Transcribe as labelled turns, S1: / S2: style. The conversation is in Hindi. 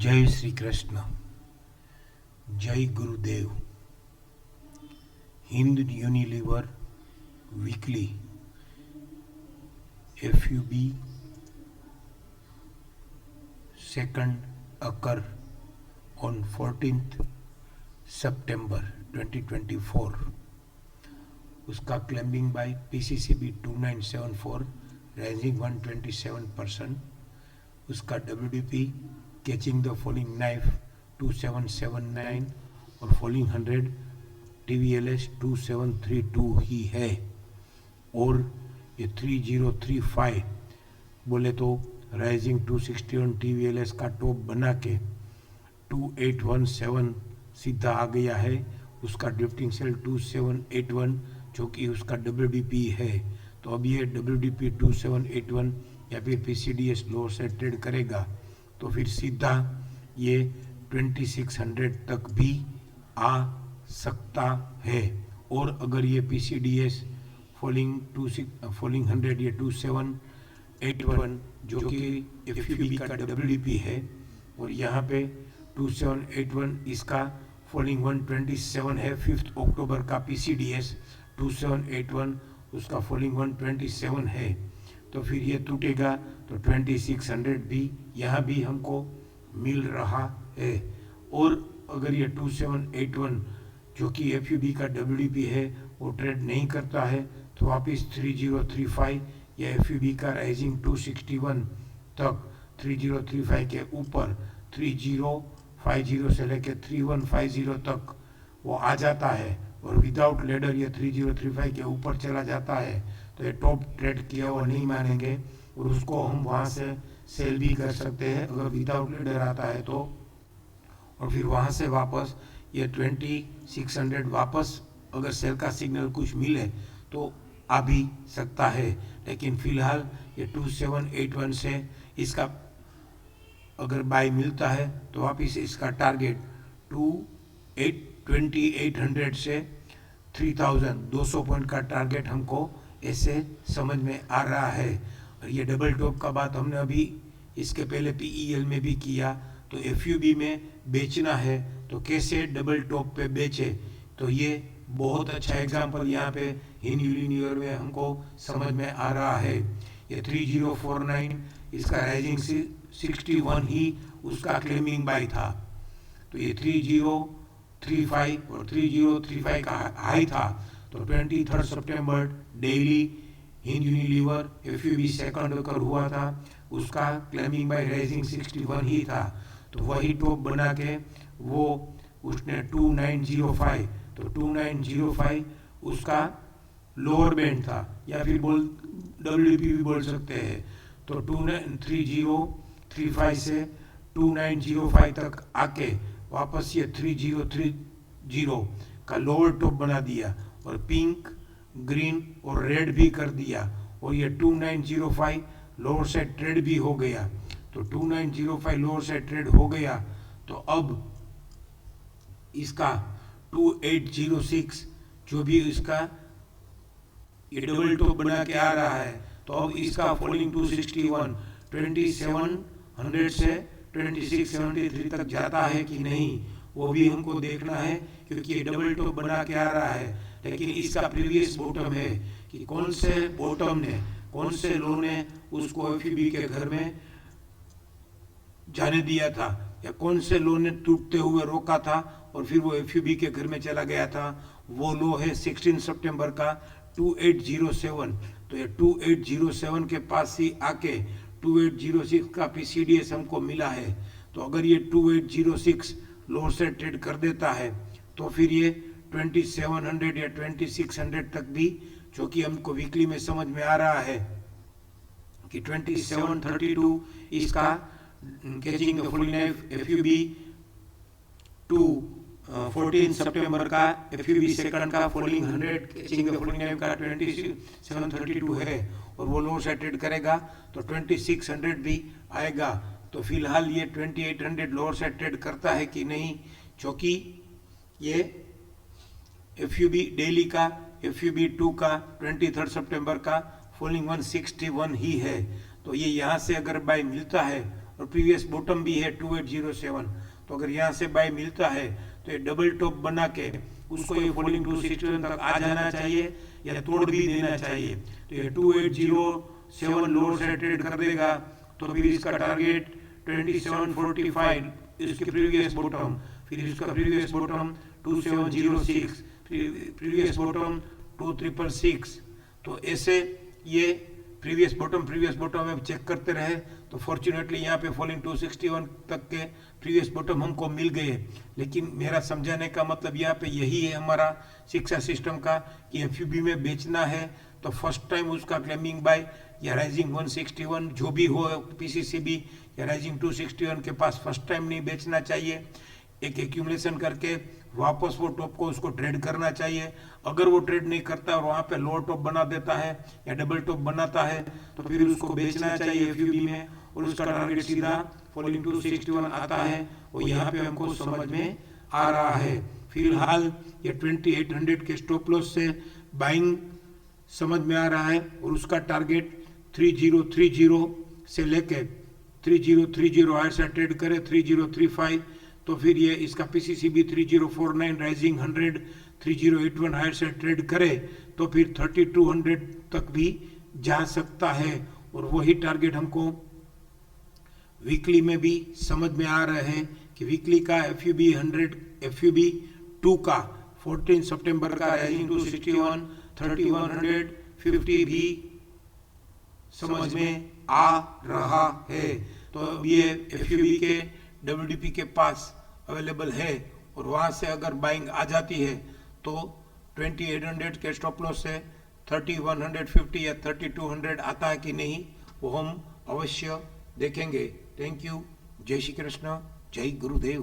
S1: जय श्री कृष्ण, जय गुरुदेव। Hind Unilever weekly FUB second occur on 14th September 2024। उसका क्लेमिंग बाय PCCB 2974 राइजिंग 127%। उसका WDP catching the falling knife 2779 और फॉलिंग 100 TVLS 2732 ही है। और ये 3035 बोले तो राइजिंग 261 TVLS का टॉप बना के 2817 सीधा आ गया है। उसका ड्रिफ्टिंग सेल 2781 जो कि उसका WDP है। तो अब ये WDP 2781 या फिर PCDS लोअर से ट्रेड करेगा तो फिर सीधा ये 2600 तक भी आ सकता है। और अगर ये PCDS फॉलिंग 100 या 2781 जो कि FUB का WDP है और यहाँ पे 2781 इसका फॉलिंग 127 है। 5 अक्टूबर का PCDS 2781 उसका फॉलिंग 127 है। तो फिर ये टूटेगा तो 2600 भी यहाँ भी हमको मिल रहा है। और अगर ये 2781 जो कि FUB का WDP है वो ट्रेड नहीं करता है तो वापिस 3035 या FUB का राइजिंग 261 तक 3035 के ऊपर 3050 से लेकर 3150 तक वो आ जाता है और विदाउट लेडर ये 3035 के ऊपर चला जाता है तो ये टॉप ट्रेड किया वो नहीं मानेंगे और उसको हम वहाँ से सेल भी कर सकते हैं अगर विदाउट लेडर आता है तो। और फिर वहाँ से वापस ये 2600 वापस अगर सेल का सिग्नल कुछ मिले तो आ भी सकता है। लेकिन फिलहाल ये 2781 से इसका अगर बाय मिलता है तो वापिस इसका टारगेट 2800 से 3200 पॉइंट का टारगेट हमको ऐसे समझ में आ रहा है। और ये डबल टॉप का बात हमने अभी इसके पहले PEL में भी किया। तो FUB में बेचना है तो कैसे डबल टॉप पे बेचे, तो ये बहुत अच्छा एग्जांपल यहाँ पे हिंद यूनिलीवर में हमको समझ में आ रहा है। ये 3049 इसका राइजिंग 61 ही उसका क्लेमिंग बाय था। तो ये 3035 और 3035 का हाई था। तो 23 सितंबर daily Hind Unilever FUB second occur हुआ था, उसका क्लेमिंग बाय राइजिंग 61 ही था। तो वही टॉप बना के वो उसने 2905 तो 2905 उसका लोअर बैंड था या फिर WDP भी बोल सकते हैं। तो 3035 से 2905 तक आके वापस ये 3030 का लोअर टॉप बना दिया और पिंक ग्रीन और रेड भी कर दिया और ये 2905 लोअर से ट्रेड भी हो गया। तो 2905 लोअर से ट्रेड हो गया तो अब इसका 2806 जो भी इसका ये डबल टॉप बना के आ रहा है तो अब इसका फॉलिंग 261 2700 से 2673 तक जाता है कि नहीं वो भी हमको देखना है क्योंकि ये डबल टॉप बना के आ रहा है। लेकिन इसका प्रीवियस बॉटम है कि कौन से बॉटम ने कौन से लो ने उसको FUB के घर में जाने दिया था या कौन से लो ने टूटते हुए रोका था और फिर वो FUB के घर में चला गया था। वो लो है 16 सितंबर का 2807। तो ये 2807 के पास ही आके 2806 का PCDS हमको मिला है। तो अगर ये 2806 लोअर से ट्रेड कर देता है तो फिर ये 2700 या 2600 तक भी जो कि हमको वीकली में समझ में आ रहा है कि 2732 इसका catching the full knife FUB 14 सितंबर का FUB सेकंड का falling 100 catching the full knife का 2732 है और वो लोअर से ट्रेड करेगा तो 2600 भी आएगा। तो फिलहाल ये 2800 लोअर से ट्रेड करता है कि नहीं, जो कि ये FUB डेली का FUB 2 का 23 सितंबर का फॉलिंग 161 ही है। तो ये यहाँ से अगर बाय मिलता है और प्रीवियस बॉटम भी है 2807। तो अगर यहाँ से बाय मिलता है तो ये डबल टॉप बना के उसको ये फॉलिंग 261 तक आ जाना चाहिए या तोड़ भी देना चाहिए। तो ये 2807 लोअर से ट्रेड कर देगा तो फिर इसका टारगेट 2745 इसके प्रीवियस बॉटम, फिर इसका प्रीवियस बॉटम 2706, प्रीवियस बॉटम 2666। तो ऐसे ये प्रीवियस बॉटम में चेक करते रहे तो फॉर्चुनेटली यहाँ पे फॉलिंग 261 तक के प्रीवियस बॉटम हमको मिल गए। लेकिन मेरा समझाने का मतलब यहाँ पे यही है हमारा शिक्षा सिस्टम का कि एफयूबी में बेचना है तो फर्स्ट टाइम उसका क्लेमिंग बाय या राइजिंग 161 जो भी हो पीसीसीबी या राइजिंग 261 के पास फर्स्ट टाइम नहीं बेचना चाहिए। एक एक्यूमुलेशन करके वापस वो टॉप को उसको ट्रेड करना चाहिए। अगर वो ट्रेड नहीं करता और वहाँ पे लोअर टॉप बना देता है या डबल टॉप बनाता है तो फिर उसको बेचना चाहिए एफयूबी में और उसका टारगेट सीधा फॉलिंग 261 आता है। और यहाँ पे हमको समझ में आ रहा है। फिलहाल ये 2800 के स्टॉप लॉस से बाइंग समझ में आ रहा है और उसका टारगेट 3030 से लेके 3030 हायर से ट्रेड करे 3035 तो फिर ये इसका पीसीसीबी 3049 राइजिंग 100 3081 हायर से ट्रेड करे तो फिर 3200 तक भी जा सकता है। और वही टारगेट हमको वीकली में भी समझ में आ रहे हैं कि वीकली का एफयूबी 2 का 14 सितंबर का राइजिंग 261 3150 भी समझ में आ रहा है। तो ये एफयूबी के डब्ल्यूडीपी के पास अवेलेबल है और वहां से अगर बाइंग आ जाती है तो 2800 के स्टॉप लॉस से 3150 या 3200 आता है कि नहीं वो हम अवश्य देखेंगे। Thank you. जय श्री कृष्ण, जय गुरुदेव।